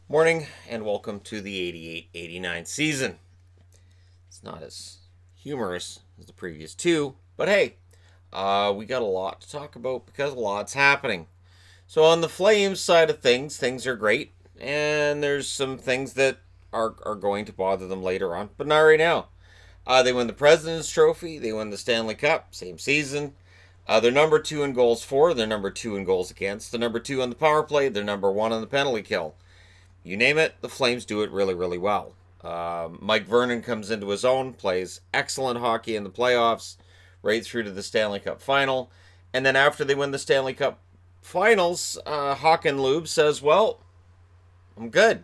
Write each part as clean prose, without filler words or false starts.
Morning and welcome to the 88-89 season. It's not as humorous as the previous two, but hey, we got a lot to talk about because a lot's happening. So on the Flames side of things are great, and there's some things that are going to bother them later on, but not right now. They win the President's Trophy, they win the Stanley Cup, same season. They're number two in goals for, they're number two in goals against, they're number two on the power play, they're number one on the penalty kill. You name it, the Flames do it really, really well. Mike Vernon comes into his own, plays excellent hockey in the playoffs, right through to the Stanley Cup final. And then after they win the Stanley Cup finals, Håkan Lube says, well, I'm good.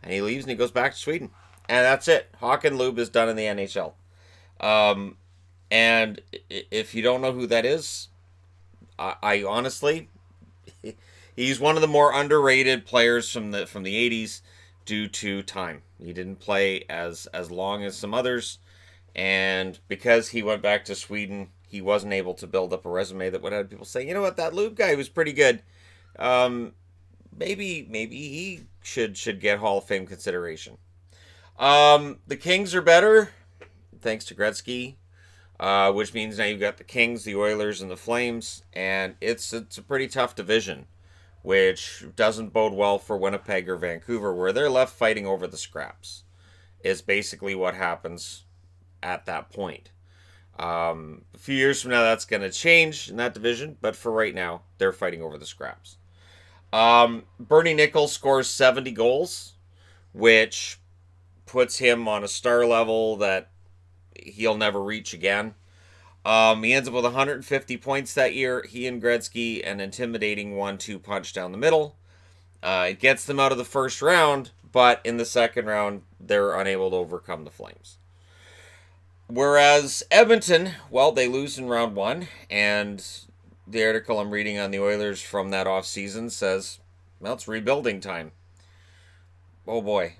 And he leaves and he goes back to Sweden. And that's it. Håkan Lube is done in the NHL. And if you don't know who that is, I honestly, he's one of the more underrated players from the 80s due to time. He didn't play as long as some others, and because he went back to Sweden, he wasn't able to build up a resume that would have people say, you know what, that Lube guy was pretty good. Um, maybe he should get Hall of Fame consideration. The Kings are better thanks to Gretzky, which means now you've got the Kings, the Oilers, and the Flames, and it's a pretty tough division, which doesn't bode well for Winnipeg or Vancouver, where they're left fighting over the scraps. Is basically what happens at that point. A few years from now, that's going to change in that division, but for right now, they're fighting over the scraps. Bernie Nicholls scores 70 goals, which puts him on a star level that he'll never reach again. He ends up with 150 points that year. He and Gretzky, an intimidating 1-2 punch down the middle. It gets them out of the first round, but in the second round, they're unable to overcome the Flames. Whereas Edmonton, well, they lose in round one, and the article I'm reading on the Oilers from that offseason says, well, it's rebuilding time. Oh boy.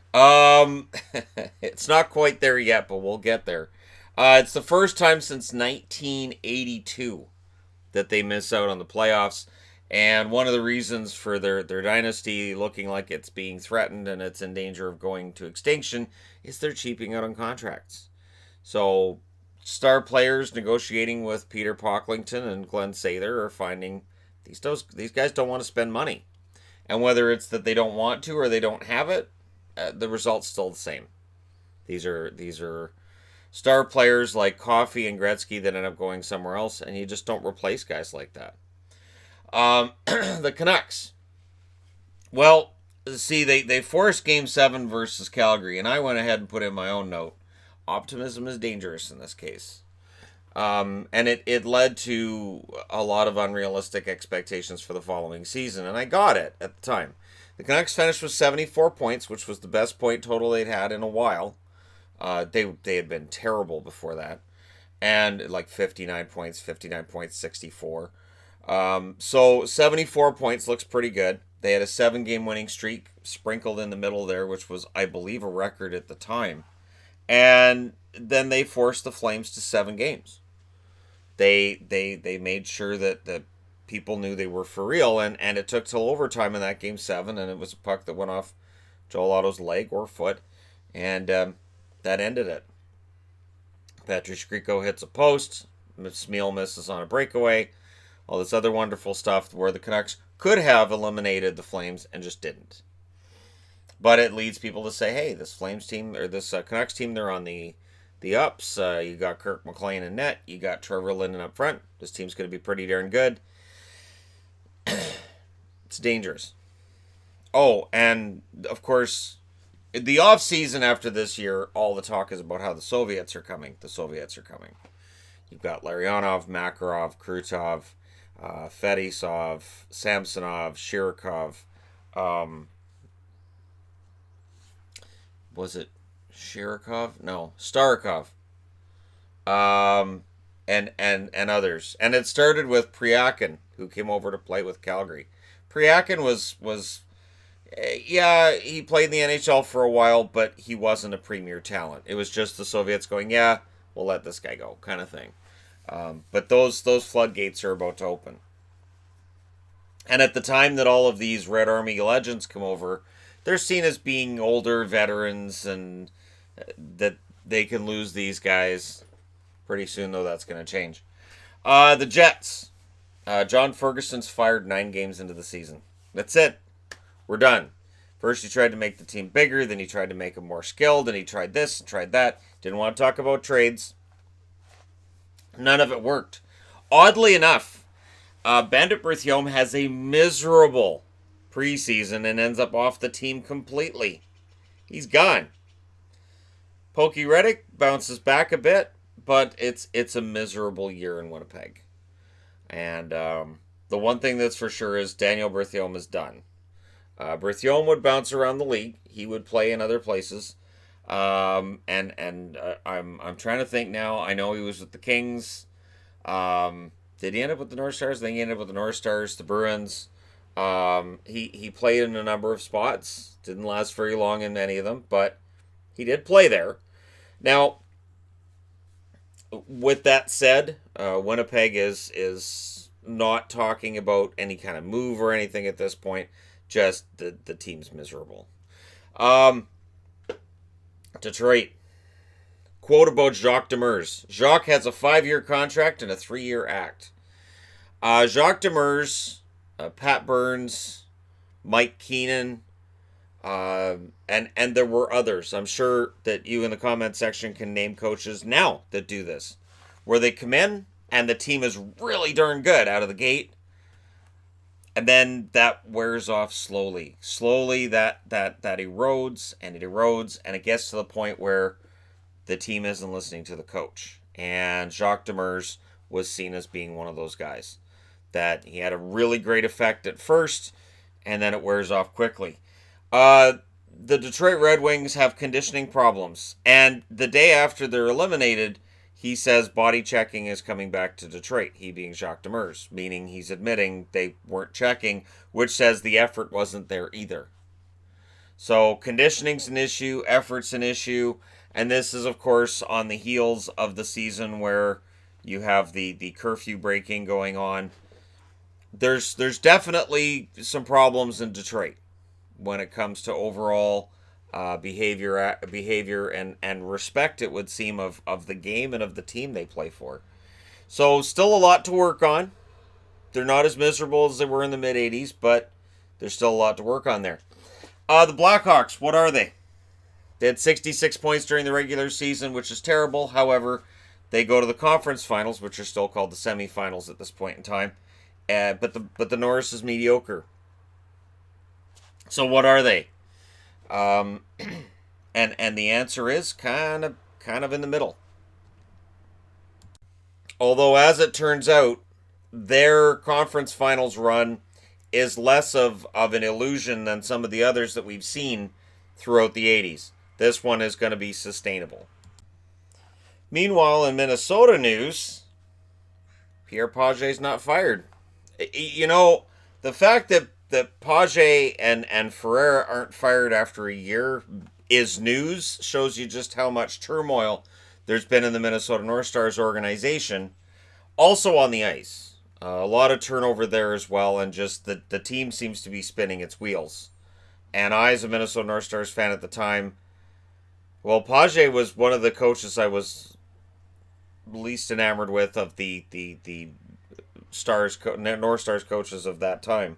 It's not quite there yet, but we'll get there. It's the first time since 1982 that they miss out on the playoffs. And one of the reasons for their dynasty looking like it's being threatened and it's in danger of going to extinction is they're cheaping out on contracts. So, star players negotiating with Peter Pocklington and Glenn Sather are finding these guys don't want to spend money. And whether it's that they don't want to or they don't have it, the result's still the same. These are star players like Coffey and Gretzky that end up going somewhere else, and you just don't replace guys like that. The Canucks. Well, see, they forced Game 7 versus Calgary, and I went ahead and put in my own note. Optimism is dangerous in this case. And it led to a lot of unrealistic expectations for the following season, and I got it at the time. The Canucks finished with 74 points, which was the best point total they'd had in a while. They had been terrible before that, and like 59 points, 64. So 74 points looks pretty good. They had a 7-game winning streak sprinkled in the middle there, which was, I believe, a record at the time. And then they forced the Flames to 7 games. They made sure that people knew they were for real, and it took till overtime in that Game 7, and it was a puck that went off Joel Otto's leg or foot, and that ended it. Patrick Skriko hits a post, Smeel misses on a breakaway, all this other wonderful stuff where the Canucks could have eliminated the Flames and just didn't. But it leads people to say, hey, this Flames team, or this Canucks team, they're on the ups. You got Kirk McLean in net. You got Trevor Linden up front. This team's going to be pretty darn good. It's dangerous. Oh, and of course, the off season after this year, all the talk is about how the Soviets are coming. The Soviets are coming. You've got Larionov, Makarov, Krutov, Fedisov, Samsonov, Shirokov. Was it Shirokov? No, Starikov. And others. And it started with Priakin, who came over to play with Calgary. Priakin was yeah, he played in the NHL for a while, but he wasn't a premier talent. It was just the Soviets going, yeah, we'll let this guy go, kind of thing. But those floodgates are about to open. And at the time that all of these Red Army legends come over they're seen as being older veterans and that they can lose these guys pretty soon, though that's going to change. The Jets. John Ferguson's fired 9 games into the season. That's it. We're done. First, he tried to make the team bigger, then he tried to make them more skilled, and he tried this and tried that. Didn't want to talk about trades. None of it worked. Oddly enough, Bandit Berthiaume has a miserable preseason and ends up off the team completely. He's gone. Pokey Reddick bounces back a bit, but it's a miserable year in Winnipeg. And the one thing that's for sure is Daniel Berthiaume is done. Berthiaume would bounce around the league. He would play in other places. I'm trying to think now. I know he was with the Kings. Did he end up with the North Stars? I think he ended up with the North Stars, the Bruins. He played in a number of spots. Didn't last very long in any of them, but he did play there. Now, with that said, Winnipeg is not talking about any kind of move or anything at this point. Just the team's miserable. Detroit. Quote about Jacques Demers. Jacques has a 5-year contract and a 3-year act. Jacques Demers, Pat Burns, Mike Keenan, and there were others. I'm sure that you in the comment section can name coaches now that do this, where they come in and the team is really darn good out of the gate, and then that wears off slowly. Slowly that erodes and it erodes, and it gets to the point where the team isn't listening to the coach. And Jacques Demers was seen as being one of those guys that he had a really great effect at first, and then it wears off quickly. The Detroit Red Wings have conditioning problems, and the day after they're eliminated, he says body checking is coming back to Detroit, he being Jacques Demers, meaning he's admitting they weren't checking, which says the effort wasn't there either. So conditioning's an issue, effort's an issue, and this is, of course, on the heels of the season where you have the curfew breaking going on. There's definitely some problems in Detroit when it comes to overall behavior and respect, it would seem, of the game and of the team they play for. So still a lot to work on. They're not as miserable as they were in the mid-'80s, but there's still a lot to work on there. The Blackhawks, what are they? They had 66 points during the regular season, which is terrible. However, they go to the conference finals, which are still called the semifinals at this point in time. But the Norris is mediocre. So what are they? And the answer is kind of in the middle. Although, as it turns out, their conference finals run is less of an illusion than some of the others that we've seen throughout the 80s. This one is going to be sustainable. Meanwhile, in Minnesota news, Pierre Page's not fired. You know, the fact that Page and Ferreira aren't fired after a year is news, shows you just how much turmoil there's been in the Minnesota North Stars organization. Also on the ice. A lot of turnover there as well, and just the team seems to be spinning its wheels. And I, as a Minnesota North Stars fan at the time, well, Page was one of the coaches I was least enamored with of the Stars North Stars coaches of that time.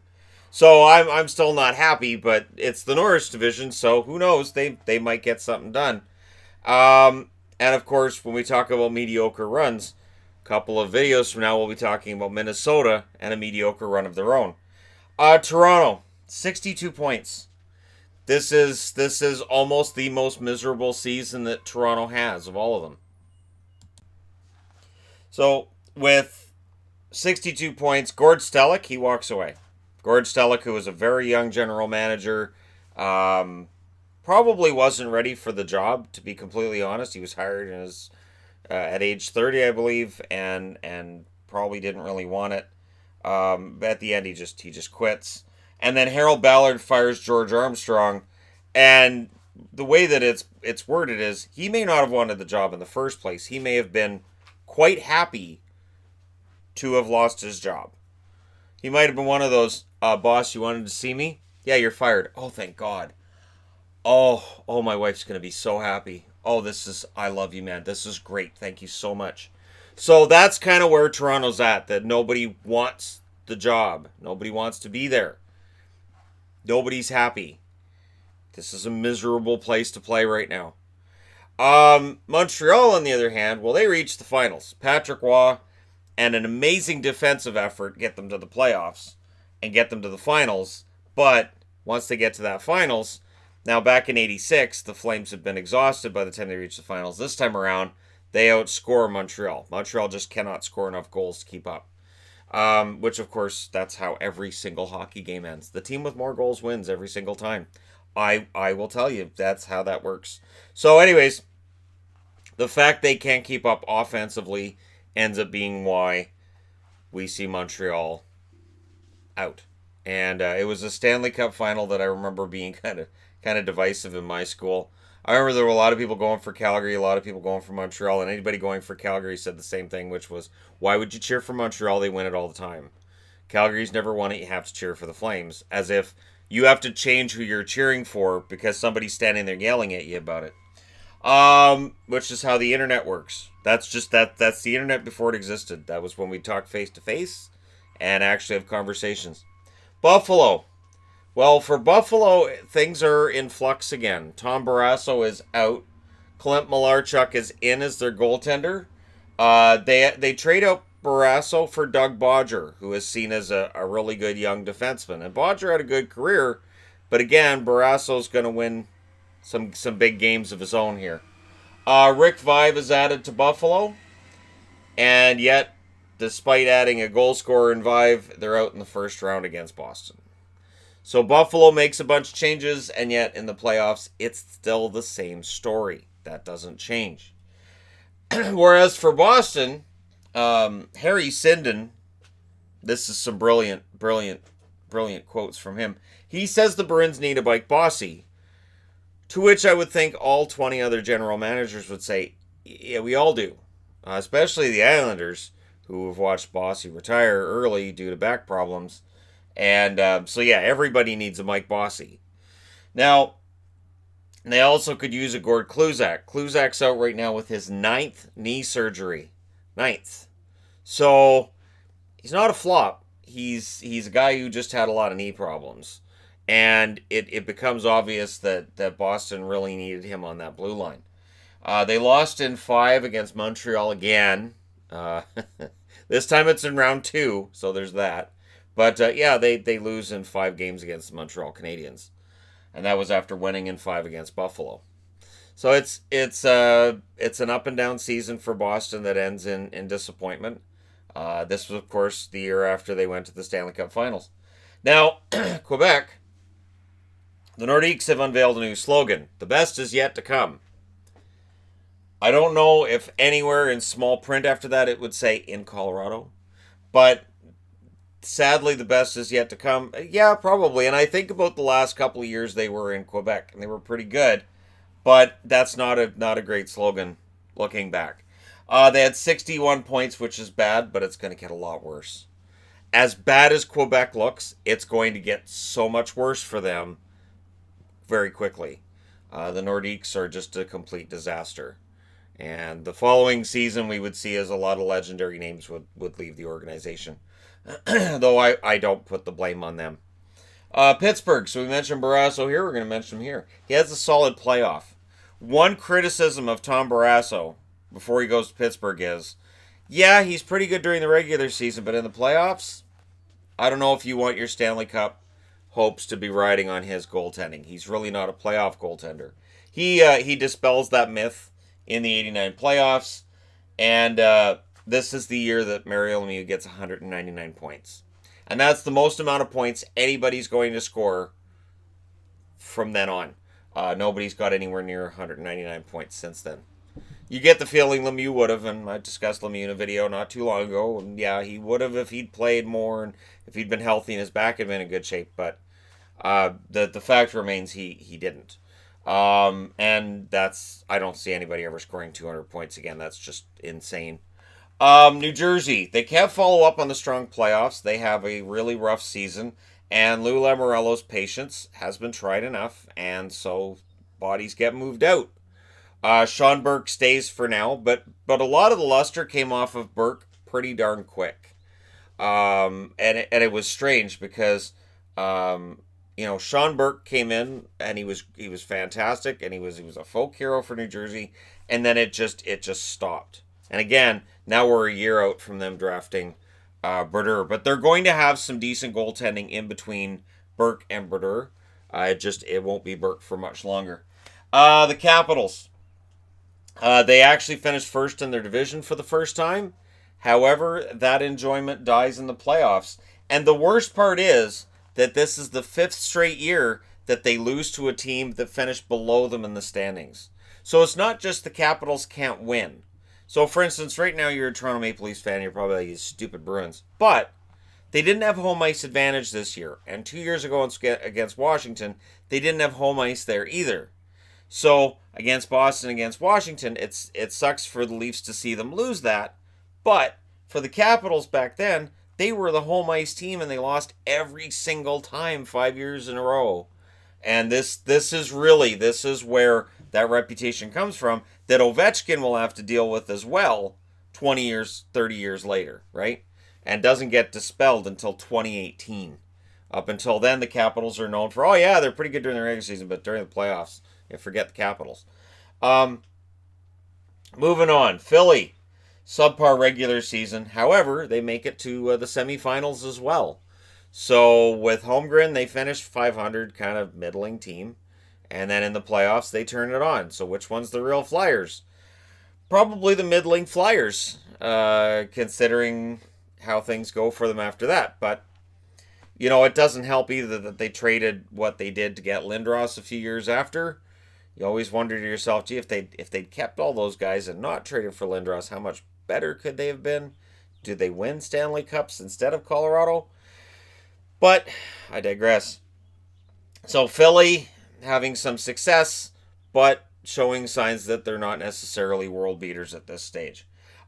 So I'm still not happy, but it's the Norris division, so who knows? They might get something done. And of course, when we talk about mediocre runs, a couple of videos from now we'll be talking about Minnesota and a mediocre run of their own. Toronto, 62 points. This is almost the most miserable season that Toronto has of all of them. So with 62 points, Gord Stellick, he walks away. Gord Stellick, who was a very young general manager, probably wasn't ready for the job, to be completely honest. He was hired at age 30, I believe, and probably didn't really want it. But at the end, he just quits. And then Harold Ballard fires George Armstrong, and the way that it's worded is he may not have wanted the job in the first place. He may have been quite happy to have lost his job. He might have been one of those, boss, you wanted to see me? Yeah, you're fired. Oh, thank God. Oh, my wife's going to be so happy. Oh, I love you, man. This is great. Thank you so much. So that's kind of where Toronto's at, that nobody wants the job. Nobody wants to be there. Nobody's happy. This is a miserable place to play right now. Montreal, on the other hand, well, they reached the finals. Patrick Roy and an amazing defensive effort get them to the playoffs and get them to the finals. But once they get to that finals, now back in '86, the Flames had been exhausted by the time they reached the finals. This time around, they outscore Montreal. Montreal just cannot score enough goals to keep up. Which, of course, that's how every single hockey game ends. The team with more goals wins every single time. I will tell you, that's how that works. So, anyways, the fact they can't keep up offensively ends up being why we see Montreal out. And it was a Stanley Cup final that I remember being kind of divisive in my school. I remember there were a lot of people going for Calgary, a lot of people going for Montreal, and anybody going for Calgary said the same thing, which was, why would you cheer for Montreal? They win it all the time. Calgary's never won it, you have to cheer for the Flames. As if you have to change who you're cheering for because somebody's standing there yelling at you about it. Which is how the internet works. That's the internet before it existed. That was when we talk face to face and actually have conversations. Buffalo. Well, for Buffalo, things are in flux again. Tom Barrasso is out. Clint Malarchuk is in as their goaltender. They trade out Barrasso for Doug Bodger, who is seen as a really good young defenseman. And Bodger had a good career, but again, Barrasso's going to win some big games of his own here. Rick Vaive is added to Buffalo, and yet, despite adding a goal scorer in Vaive, they're out in the first round against Boston. So Buffalo makes a bunch of changes, and yet in the playoffs, it's still the same story. That doesn't change. Whereas for Boston, Harry Sinden, this is some brilliant quotes from him. He says the Bruins need a Mike Bossy, to which I would think all 20 other general managers would say, yeah, we all do. Especially the Islanders, who have watched Bossy retire early due to back problems. And so, yeah, everybody needs a Mike Bossy. Now, they also could use a Gord Kluzak. Kluzak's out right now with his 9th knee surgery. 9th. So, he's not a flop. He's a guy who just had a lot of knee problems. And it becomes obvious that Boston really needed him on that blue line. They lost in 5 against Montreal again. This time it's in round 2, so there's that. But yeah, they lose in 5 games against the Montreal Canadiens, and that was after winning in 5 against Buffalo. So it's an up and down season for Boston that ends in disappointment. This was, of course, the year after they went to the Stanley Cup Finals. Now, Quebec, the Nordiques have unveiled a new slogan: "The best is yet to come." I don't know if anywhere in small print after that it would say "in Colorado," but sadly, the best is yet to come. Yeah, probably. And I think about the last couple of years they were in Quebec, and they were pretty good. But that's not a great slogan looking back. They had 61 points, which is bad, but it's going to get a lot worse. As bad as Quebec looks, it's going to get so much worse for them very quickly. The Nordiques are just a complete disaster. And the following season, we would see as a lot of legendary names would leave the organization. Though I don't put the blame on them. Pittsburgh, so we mentioned Barrasso here, we're going to mention him here. He has a solid playoff. One criticism of Tom Barrasso before he goes to Pittsburgh is, yeah, he's pretty good during the regular season, but in the playoffs, I don't know if you want your Stanley Cup hopes to be riding on his goaltending. He's really not a playoff goaltender. He dispels that myth in the 89 playoffs, and this is the year that Mario Lemieux gets 199 points. And that's the most amount of points anybody's going to score from then on. Nobody's got anywhere near 199 points since then. You get the feeling Lemieux would have, and I discussed Lemieux in a video not too long ago, and yeah, he would have if he'd played more and if he'd been healthy and his back had been in good shape, but the fact remains he didn't. And I don't see anybody ever scoring 200 points again. That's just insane. New Jersey, they can't follow up on the strong playoffs. They have a really rough season, and Lou Lamoriello's patience has been tried enough, and so bodies get moved out. Sean Burke stays for now, but a lot of the luster came off of Burke pretty darn quick. And it was strange because Sean Burke came in and he was fantastic, and he was a folk hero for New Jersey, and then it just stopped. And again, now we're a year out from them drafting Brodeur, but they're going to have some decent goaltending in between Burke and Brodeur. It won't be Burke for much longer. The Capitals. They actually finished first in their division for the first time. However, that enjoyment dies in the playoffs. And the worst part is that this is the 5th straight year that they lose to a team that finished below them in the standings. So it's not just the Capitals can't win. So, for instance, right now you're a Toronto Maple Leafs fan, you're probably like, these stupid Bruins. But they didn't have home ice advantage this year. And 2 years ago against Washington, they didn't have home ice there either. So, against Boston, against Washington, it sucks for the Leafs to see them lose that. But for the Capitals back then, they were the home ice team, and they lost every single time 5 years in a row. And this is where that reputation comes from, that Ovechkin will have to deal with as well 20 years, 30 years later, right? And doesn't get dispelled until 2018. Up until then, the Capitals are known for, oh yeah, they're pretty good during the regular season, but during the playoffs, forget the Capitals. Moving on, Philly. Subpar regular season. However, they make it to the semifinals as well. So with Holmgren, they finished 500, kind of middling team. And then in the playoffs, they turn it on. So which one's the real Flyers? Probably the middling Flyers, considering how things go for them after that. But, it doesn't help either that they traded what they did to get Lindros a few years after. You always wonder to yourself, gee, if they'd kept all those guys and not traded for Lindros, how much better could they have been? Did they win Stanley Cups instead of Colorado? But I digress. So Philly having some success, but showing signs that they're not necessarily world beaters at this stage.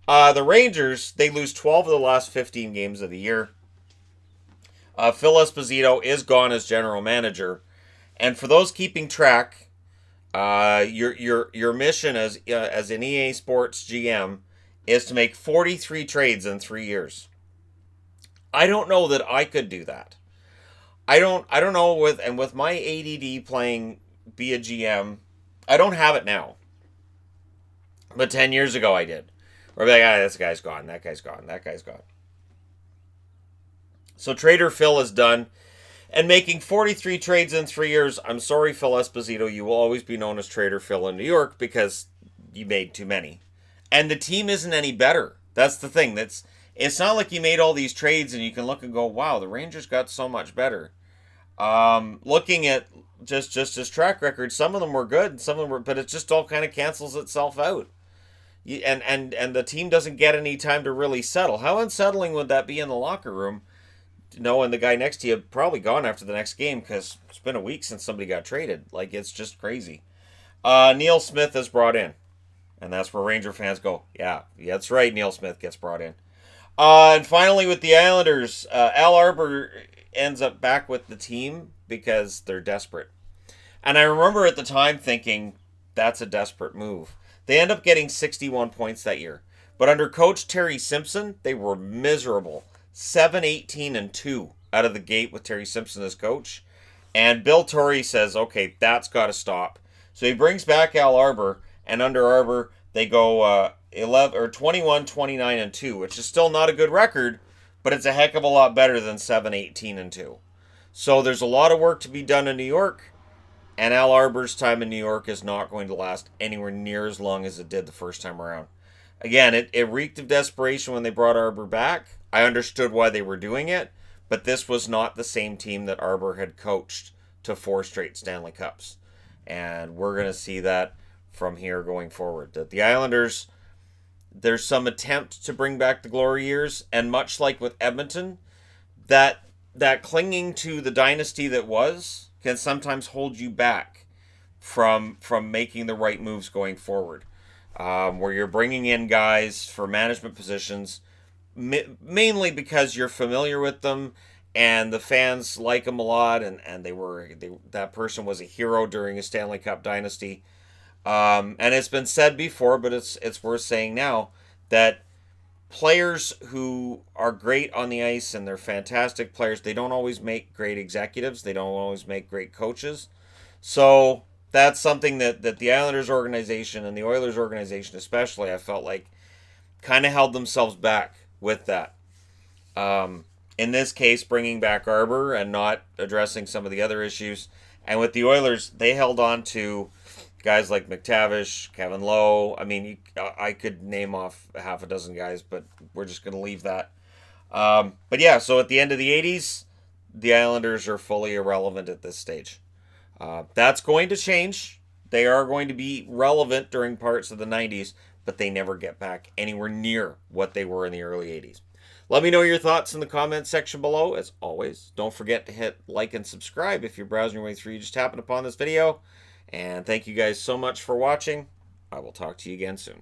The Rangers, they lose 12 of the last 15 games of the year. Phil Esposito is gone as general manager. And for those keeping track, your mission as an EA Sports GM is to make 43 trades in 3 years. I don't know that I could do that. I don't know with my ADD playing be a GM, I don't have it now. But 10 years ago I did. Where I'd be like, this guy's gone, that guy's gone, that guy's gone. So Trader Phil is done. And making 43 trades in 3 years, I'm sorry, Phil Esposito, you will always be known as Trader Phil in New York because you made too many. And the team isn't any better. That's the thing. It's not like you made all these trades and you can look and go, wow, the Rangers got so much better. Looking at just his track record, some of them were good, some of them were, but it just all kind of cancels itself out. And the team doesn't get any time to really settle. How unsettling would that be in the locker room? Knowing the guy next to you probably gone after the next game because it's been a week since somebody got traded. Like, it's just crazy. Neil Smith is brought in. And that's where Ranger fans go, yeah, that's right, Neil Smith gets brought in. And finally with the Islanders, Al Arbour ends up back with the team because they're desperate. And I remember at the time thinking, that's a desperate move. They end up getting 61 points that year. But under coach Terry Simpson, they were miserable. 7-18-2 out of the gate with Terry Simpson as coach. And Bill Torrey says, okay, that's got to stop. So he brings back Al Arbour, and under Arbour, they go 21-29-2, which is still not a good record, but it's a heck of a lot better than 7-18-2. So there's a lot of work to be done in New York, and Al Arbour's time in New York is not going to last anywhere near as long as it did the first time around. Again, it reeked of desperation when they brought Arbour back. I understood why they were doing it, but this was not the same team that Arbour had coached to 4 straight Stanley Cups. And we're going to see that from here going forward. That the Islanders, there's some attempt to bring back the glory years, and much like with Edmonton, that clinging to the dynasty that was can sometimes hold you back from making the right moves going forward. Where you're bringing in guys for management positions mainly because you're familiar with them and the fans like him a lot, and that person was a hero during a Stanley Cup dynasty. And it's been said before, but it's worth saying now that players who are great on the ice and they're fantastic players, they don't always make great executives. They don't always make great coaches. So that's something that the Islanders organization and the Oilers organization, especially, I felt like kind of held themselves back with that. In this case, bringing back Arbor and not addressing some of the other issues. And with the Oilers, they held on to guys like McTavish, Kevin Lowe. I mean, I could name off half a dozen guys, but we're just going to leave that. But yeah, so at the end of the 80s, the Islanders are fully irrelevant at this stage. That's going to change. They are going to be relevant during parts of the 90s, but they never get back anywhere near what they were in the early 80s. Let me know your thoughts in the comments section below. As always, don't forget to hit like and subscribe if you're browsing your way through. You just happened upon this video. And thank you guys so much for watching. I will talk to you again soon.